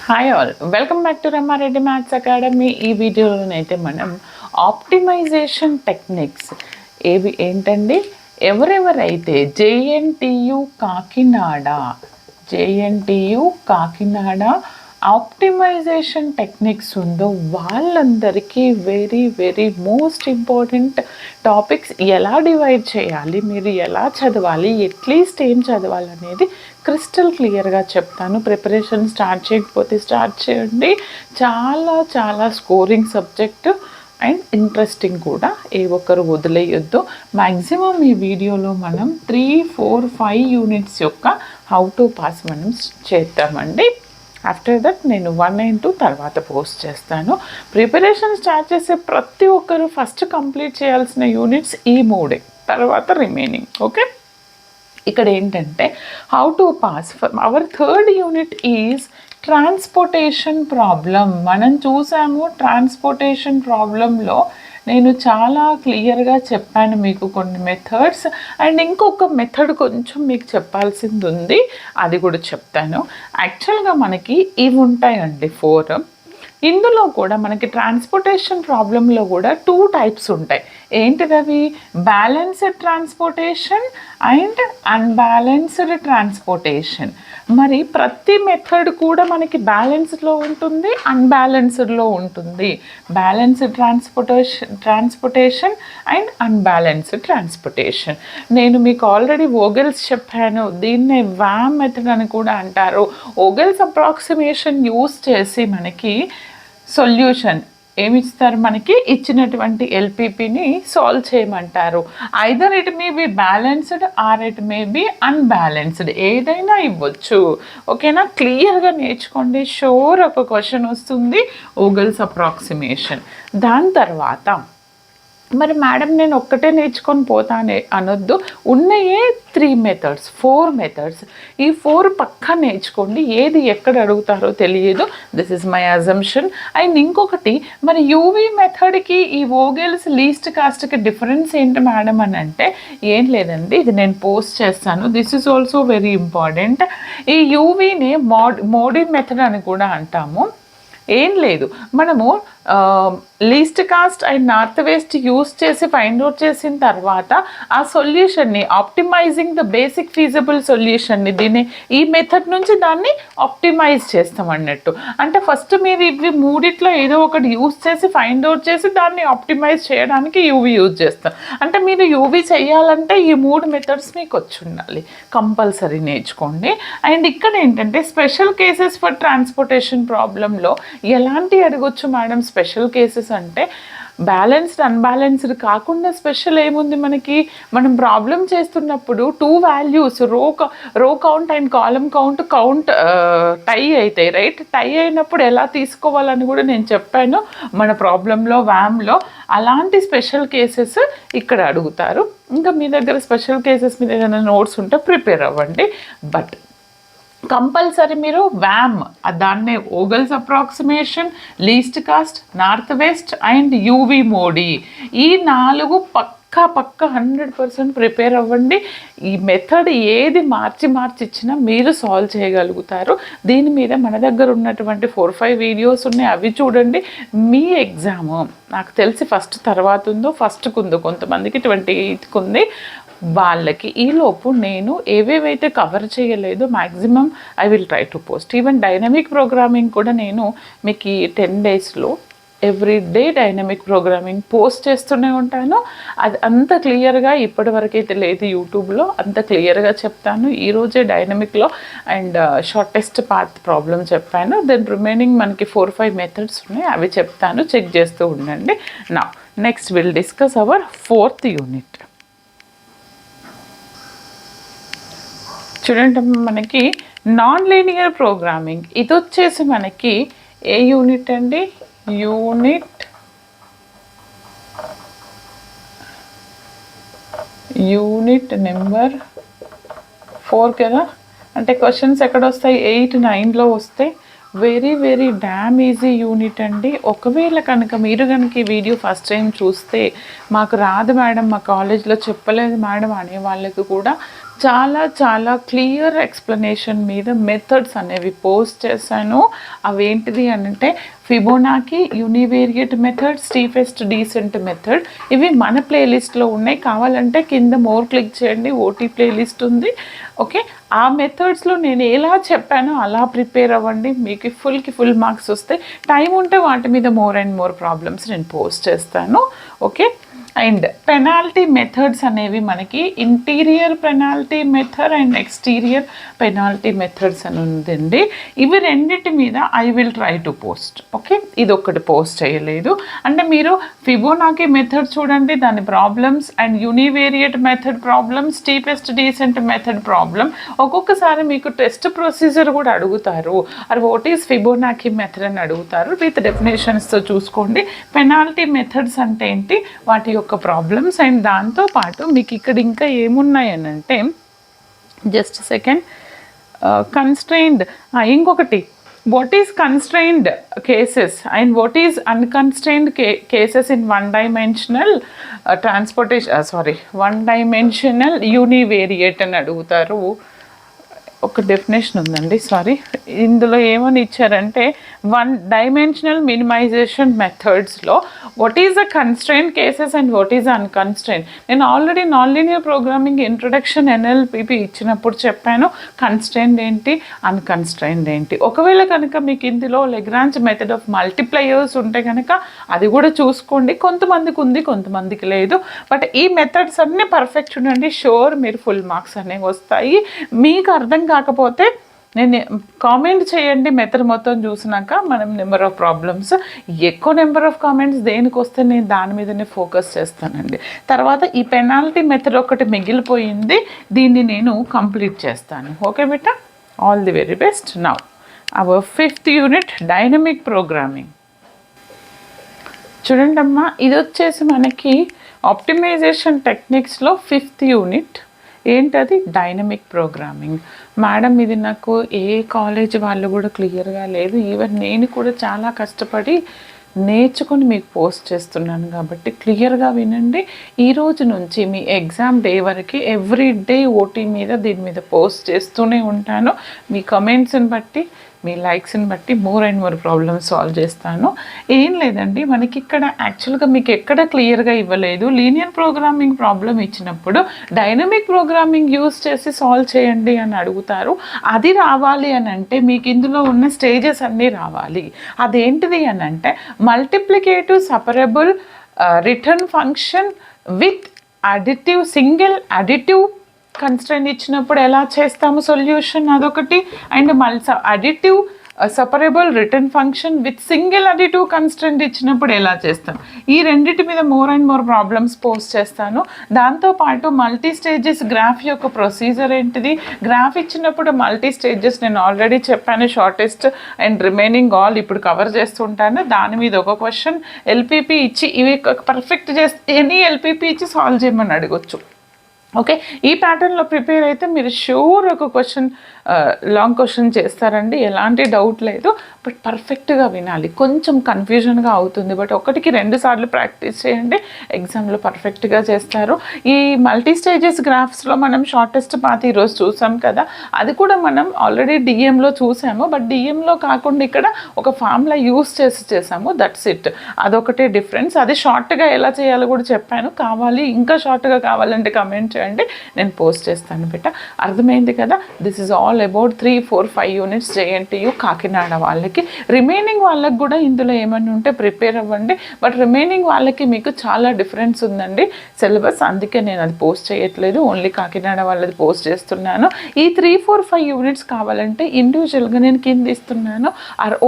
Hi all, welcome back to Rama Reddy maths academy. ఈ వీడియోలోనైతే మనం optimisation techniques ఏంటండి, ఎవరెవరైతే జేఎన్టీయు కాకినాడ ఆప్టిమైజేషన్ టెక్నిక్స్ ఉందో వాళ్ళందరికీ very very most important topics ఎలా డివైడ్ చేయాలి, మీరు ఎలా చదవాలి, అట్లీస్ట్ ఏం చదవాలి అనేది క్రిస్టల్ క్లియర్గా చెప్తాను. ప్రిపరేషన్ స్టార్ట్ చేయకపోతే స్టార్ట్ చేయండి. చాలా చాలా స్కోరింగ్ సబ్జెక్టు అండ్ ఇంట్రెస్టింగ్ కూడా, ఏ ఒక్కరు వదిలేయొద్దు. మ్యాక్సిమం ఈ వీడియోలో మనం 3, 4, 5 యూనిట్స్ యొక్క హౌ టు పాస్ మనం చేద్దామండి. ఆఫ్టర్ దట్ నేను 1 and 2 తర్వాత పోస్ట్ చేస్తాను. ప్రిపరేషన్ స్టార్ట్ చేసే ప్రతి ఒక్కరు ఫస్ట్ కంప్లీట్ చేయాల్సిన యూనిట్స్ ఈ 3, తర్వాత రిమైనింగ్. ఓకే, ఇక్కడ ఏంటంటే how to pass. Our third unit is transportation problem. మనం చూసాము ట్రాన్స్పోర్టేషన్ ప్రాబ్లంలో నేను చాలా క్లియర్గా చెప్పాను మీకు కొన్ని మెథడ్స్, అండ్ ఇంకొక మెథడ్ కొంచెం మీకు చెప్పాల్సింది ఉంది, అది కూడా చెప్తాను. యాక్చువల్గా మనకి ఇవి ఉంటాయండి 4. ఇందులో కూడా మనకి ట్రాన్స్పోర్టేషన్ ప్రాబ్లంలో కూడా 2 టైప్స్ ఉంటాయి. ఏంటిదవి? Balanced transportation and unbalanced transportation. మరి ప్రతి మెథడ్ కూడా మనకి బ్యాలెన్స్డ్లో ఉంటుంది, అన్బ్యాలెన్స్డ్లో ఉంటుంది. Balanced transportation and unbalanced transportation. నేను మీకు ఆల్రెడీ వోగెల్స్ చెప్పాను, దీన్నే వామ్ మెథడ్ అని కూడా అంటారు. వోగెల్స్ అప్రాక్సిమేషన్ యూస్ చేసి మనకి సొల్యూషన్ ఏమిస్తారు, మనకి ఇచ్చినటువంటి ఎల్పిపిని సాల్వ్ చేయమంటారు. Either it may be balanced or it may be unbalanced, ఏదైనా ఇవ్వచ్చు. ఓకేనా, క్లియర్గా నేర్చుకోండి. షూర్ ఒక క్వశ్చన్ వస్తుంది వోగెల్స్ అప్రాక్సిమేషన్. దాని తర్వాత మరి మేడం నేను ఒక్కటే నేర్చుకొని పోతానే అనొద్దు, ఉన్నాయే 3 మెథడ్స్, 4 మెథడ్స్. ఈ 4 పక్కా నేర్చుకోండి. ఏది ఎక్కడ అడుగుతారో తెలియదు, this is my assumption. And ఇంకొకటి, మరి యూవీ మెథడ్కి ఈ వోగెల్స్ లీస్ట్ కాస్ట్కి డిఫరెన్స్ ఏంటి మేడం అని అంటే, ఏం లేదండి, ఇది నేను పోస్ట్ చేస్తాను. This is also very important. ఈ యూవీని మోడీ మెథడ్ అని కూడా అంటాము. ఏం లేదు, మనము least cost and north west use చేసి ఫైండ్ అవుట్ చేసిన తర్వాత ఆ సొల్యూషన్ని ఆప్టిమైజింగ్ ద బేసిక్ ఫీజిబుల్ సొల్యూషన్ని దీన్ని ఈ మెథడ్ నుంచి దాన్ని ఆప్టిమైజ్ చేస్తాం అన్నట్టు. అంటే ఫస్ట్ మీరు ఇవి 3 ఏదో ఒకటి యూస్ చేసి ఫైండ్ అవుట్ చేసి దాన్ని ఆప్టిమైజ్ చేయడానికి యూవీ యూజ్ చేస్తాం. అంటే మీరు యూవీ చేయాలంటే ఈ 3 మెథడ్స్ మీకు వచ్చి ఉండాలి, కంపల్సరీ నేర్చుకోండి. అండ్ ఇక్కడ ఏంటంటే స్పెషల్ కేసెస్ ఫర్ ట్రాన్స్పోర్టేషన్ ప్రాబ్లంలో ఎలాంటి అడగొచ్చు మేడం స్పెషల్ కేసెస్ అంటే, బ్యాలెన్స్డ్ అన్బ్యాలెన్స్డ్ కాకుండా స్పెషల్ ఏముంది మనకి, మనం ప్రాబ్లం చేస్తున్నప్పుడు 2 వాల్యూస్ రో కౌంట్ అండ్ కాలమ్ కౌంట్ టై అవుతాయి, రైట్? టై అయినప్పుడు ఎలా తీసుకోవాలని కూడా నేను చెప్పాను మన ప్రాబ్లంలో వ్యామ్లో. అలాంటి స్పెషల్ కేసెస్ ఇక్కడ అడుగుతారు. ఇంకా మీ దగ్గర స్పెషల్ కేసెస్ మీద ఏదైనా నోట్స్ ఉంటే ప్రిపేర్ అవ్వండి. బట్ కంపల్సరీ మీరు వ్యామ్, దాన్నే Vogel's approximation, least cost, north west and UV MODI, ఈ 4 పక్కా 100% ప్రిపేర్ అవ్వండి. ఈ మెథడ్ ఏది మార్చి ఇచ్చినా మీరు సాల్వ్ చేయగలుగుతారు. దీని మీద మన దగ్గర ఉన్నటువంటి 4-5 వీడియోస్ ఉన్నాయి, అవి చూడండి. మీ ఎగ్జామ్ నాకు తెలిసి ఫస్ట్ తర్వాత ఉందో, ఫస్ట్కు ఉందో, కొంతమందికి 28కు ఉంది. వాళ్ళకి ఈలోపు నేను ఏవేవైతే కవర్ చేయలేదో maximum I will try to post. Even dynamic programming కూడా నేను మీకు ఈ 10 డేస్లో every day dynamic programming post చేస్తూనే ఉంటాను. అది అంత క్లియర్గా ఇప్పటివరకు అయితే లేదు యూట్యూబ్లో, అంత క్లియర్గా చెప్తాను. ఈరోజే డైనమిక్లో అండ్ షార్టెస్ట్ పాత్ ప్రాబ్లం చెప్పాను. దెన్ రిమైనింగ్ మనకి 4-5 మెథడ్స్ ఉన్నాయి, అవి చెప్తాను, చెక్ చేస్తూ ఉండండి. నా next will discuss our 4th unit. చూడండి, మనకి నాన్ లీనియర్ ప్రోగ్రామింగ్, ఇది వచ్చేసి మనకి ఏ యూనిట్ అండి? యూనిట్ నెంబర్ 4 కదా. అంటే క్వశ్చన్స్ ఎక్కడ వస్తాయి? 8, 9లో వస్తాయి. Very very damn easy unit అండి. ఒకవేళ కనుక మీరు కనుక ఈ వీడియో ఫస్ట్ టైం చూస్తే, మాకు రాదు మేడం, మా కాలేజ్లో చెప్పలేదు మేడం అనే వాళ్ళకి కూడా చాలా చాలా క్లియర్ ఎక్స్ప్లెనేషన్ మీద మెథడ్స్ అనేవి పోస్ట్ చేశాను. అవేంటిది అంటే ఫిబోనాకి, యూనివేరియేట్ మెథడ్, స్టీఫెస్ట్ డీసెంట్ మెథడ్. ఇవి మన ప్లేలిస్ట్లో ఉన్నాయి. కావాలంటే కింద మోర్ క్లిక్ చేయండి, ఓటీ ప్లేలిస్ట్ ఉంది. ఓకే, ఆ మెథడ్స్లో నేను ఎలా చెప్పానో అలా ప్రిపేర్ అవ్వండి. మీకు ఫుల్ మార్క్స్ వస్తాయి. టైం ఉంటే వాటి మీద మోర్ అండ్ మోర్ ప్రాబ్లమ్స్ నేను పోస్ట్ చేస్తాను. ఓకే, అండ్ పెనాల్టీ మెథడ్స్ అనేవి మనకి interior penalty method and exterior penalty methods అని ఉందండి. ఇవి రెండింటి మీద I will try to post. Okay, ఇది ఒక్కటి పోస్ట్ చేయలేదు అంటే మీరు ఫిబోనాకీ మెథడ్ చూడండి, దాని problems, and univariate method problems, steepest descent method problem. ఒక్కొక్కసారి మీకు టెస్ట్ ప్రొసీజర్ కూడా అడుగుతారు, అది వాట్ ఈస్ ఫిబోనాకీ మెథడ్ అని అడుగుతారు. విత్ డెఫినేషన్స్తో చూసుకోండి. పెనాల్టీ మెథడ్స్ అంటే ఏంటి, వాటి యొక్క ప్రాబ్లమ్స్, అండ్ దాంతోపాటు మీకు ఇక్కడ ఇంకా ఏమున్నాయనంటే జస్ట్ సెకండ్, కన్స్ట్రైన్డ్, ఇంకొకటి what is constrained cases and what is unconstrained cases in one dimensional one dimensional univariate అని అడుగుతారు. ఒక డెఫినేషన్ ఉందండి, సారీ, ఇందులో ఏమని ఇచ్చారంటే వన్ డైమెన్షనల్ మినిమైజేషన్ మెథడ్స్లో what is the constrained cases and what is unconstrained. నేను already non linear programming introduction NLPP ఇచ్చినప్పుడు చెప్పాను కన్స్ట్రైన్డ్ ఏంటి, అన్కన్స్ట్రైన్డ్ ఏంటి. ఒకవేళ కనుక మీకు ఇందులో లెగ్రాంజ్ మెథడ్ ఆఫ్ మల్టిప్లయర్స్ ఉంటే కనుక అది కూడా చూసుకోండి. కొంతమందికి ఉంది, కొంతమందికి లేదు. బట్ ఈ మెథడ్స్ అన్నీ పర్ఫెక్ట్ ఉండండి, షూర్ మీరు ఫుల్ మార్క్స్ అనేవి వస్తాయి. మీకు అర్థం కాకపోతే నేను కామెంట్ చేయండి. మెథడ్ మొత్తం చూసినాక మనం నెంబర్ ఆఫ్ ప్రాబ్లమ్స్, ఎక్కువ నెంబర్ ఆఫ్ కామెంట్స్ దేనికి వస్తే నేను దాని మీదనే ఫోకస్ చేస్తానండి. తర్వాత ఈ పెనాల్టీ మెథడ్ ఒకటి మిగిలిపోయింది, దీన్ని నేను కంప్లీట్ చేస్తాను. Okay beta, all the very best. Now our 5th unit dynamic programming. చూడండి అమ్మా, ఇది వచ్చేసి మనకి ఆప్టిమైజేషన్ టెక్నిక్స్లో 5th యూనిట్. ఏంటది, డైనమిక్ ప్రోగ్రామింగ్. మేడం ఇది నాకు ఏ కాలేజ్ వాళ్ళు కూడా క్లియర్గా లేదు, ఈవెన్ నేను కూడా చాలా కష్టపడి నేర్చుకొని మీకు పోస్ట్ చేస్తున్నాను కాబట్టి క్లియర్గా వినండి. ఈరోజు నుంచి మీ ఎగ్జామ్ డే వరకు ఎవ్రీ డే ఓటీ మీద దీని మీద పోస్ట్ చేస్తూనే ఉంటాను. మీ కమెంట్స్ని బట్టి, మీ లైక్స్ని బట్టి more and more problems solve చేస్తాను. ఏం లేదండి, మనకి ఇక్కడ యాక్చువల్గా మీకు ఎక్కడ క్లియర్గా ఇవ్వలేదు. లీనియర్ ప్రోగ్రామింగ్ ప్రాబ్లం ఇచ్చినప్పుడు డైనమిక్ ప్రోగ్రామింగ్ యూస్ చేసి సాల్వ్ చేయండి అని అడుగుతారు. అది రావాలి అని అంటే మీకు ఇందులో ఉన్న స్టేజెస్ అన్నీ రావాలి. అదేంటిది అని అంటే multiplicative separable return function with additive, single additive constraint ఇచ్చినప్పుడు ఎలా చేస్తాము సొల్యూషన్, అదొకటి. అండ్ మళ్ళీ additive separable return function with single additive constraint ఇచ్చినప్పుడు ఎలా చేస్తాం, ఈ రెండింటి మీద more and more problems post చేస్తాను. దాంతోపాటు మల్టీ స్టేజెస్ గ్రాఫ్ యొక్క ప్రొసీజర్ ఏంటిది, గ్రాఫ్ ఇచ్చినప్పుడు మల్టీ స్టేజెస్ నేను ఆల్రెడీ చెప్పాను, షార్టెస్ట్ అండ్ రిమైనింగ్ ఆల్ ఇప్పుడు కవర్ చేస్తుంటాను. దాని మీద ఒక క్వశ్చన్ ఎల్పిపి ఇచ్చి ఇవి పర్ఫెక్ట్ చేస్తే ఎనీ ఎల్పిపి ఇచ్చి సాల్వ్ చేయమని అడగొచ్చు. ఓకే, ఈ ప్యాటర్న్లో ప్రిపేర్ అయితే మీరు షూర్ ఒక క్వశ్చన్ లాంగ్ క్వశ్చన్ చేస్తారండి, ఎలాంటి డౌట్ లేదు. బట్ పర్ఫెక్ట్గా వినాలి, కొంచెం కన్ఫ్యూజన్గా అవుతుంది. బట్ 1కి 2 సార్లు ప్రాక్టీస్ చేయండి, ఎగ్జామ్లో పర్ఫెక్ట్గా చేస్తారు. ఈ మల్టీ స్టేజెస్ గ్రాఫ్స్లో మనం షార్టెస్ట్ పాత్ ఈరోజు చూసాం కదా, అది కూడా మనం ఆల్రెడీ డిఎంలో చూసాము. బట్ డిఎంలో కాకుండా ఇక్కడ ఒక ఫార్ములా యూస్ చేసాము, దట్స్ ఇట్. అదొకటే డిఫరెన్స్. అది షార్ట్గా ఎలా చేయాలో కూడా చెప్పాను. కావాలి ఇంకా షార్ట్గా కావాలంటే కమెంట్ చేయండి, నేను పోస్ట్ చేస్తాను బిడ్డ. అర్థమైంది కదా. This is all about 3, 4, 5 units JNTU Kakinada వాళ్ళకి. రిమైనింగ్ వాళ్ళకి కూడా ఇందులో ఏమైనా ఉంటే ప్రిపేర్ అవ్వండి. బట్ రిమైనింగ్ వాళ్ళకి మీకు చాలా డిఫరెన్స్ ఉందండి సిలబస్, అందుకే నేను అది పోస్ట్ చేయట్లేదు, ఓన్లీ కాకినాడ వాళ్ళది పోస్ట్ చేస్తున్నాను. ఈ 3, 4, 5 యూనిట్స్ కావాలంటే ఇండివిజువల్గా నేను కింద ఇస్తున్నాను,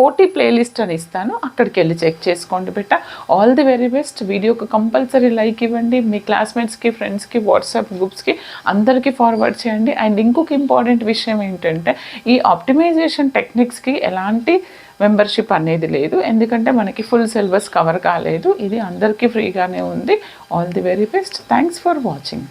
ఓటీ ప్లేలిస్ట్ అని ఇస్తాను, అక్కడికి వెళ్ళి చెక్ చేసుకోండి బిడ్డ. All the very best. వీడియోకి కంపల్సరీ లైక్ ఇవ్వండి, మీ క్లాస్మేట్స్కి, ఫ్రెండ్స్కి, వాట్సాప్ గ్రూప్స్కి అందరికీ ఫార్వర్డ్ చేయండి. అండ్ ఇంకొక ఇంపార్టెంట్ విషయం ఏంటంటే ఈ ఆప్టిమైజేషన్ టెక్నిక్స్కి ఎలాంటి మెంబర్షిప్ అనేది లేదు, ఎందుకంటే మనకి ఫుల్ సిలబస్ కవర్ కాలేదు. ఇది అందరికీ ఫ్రీగానే ఉంది. All the very best. Thanks for watching.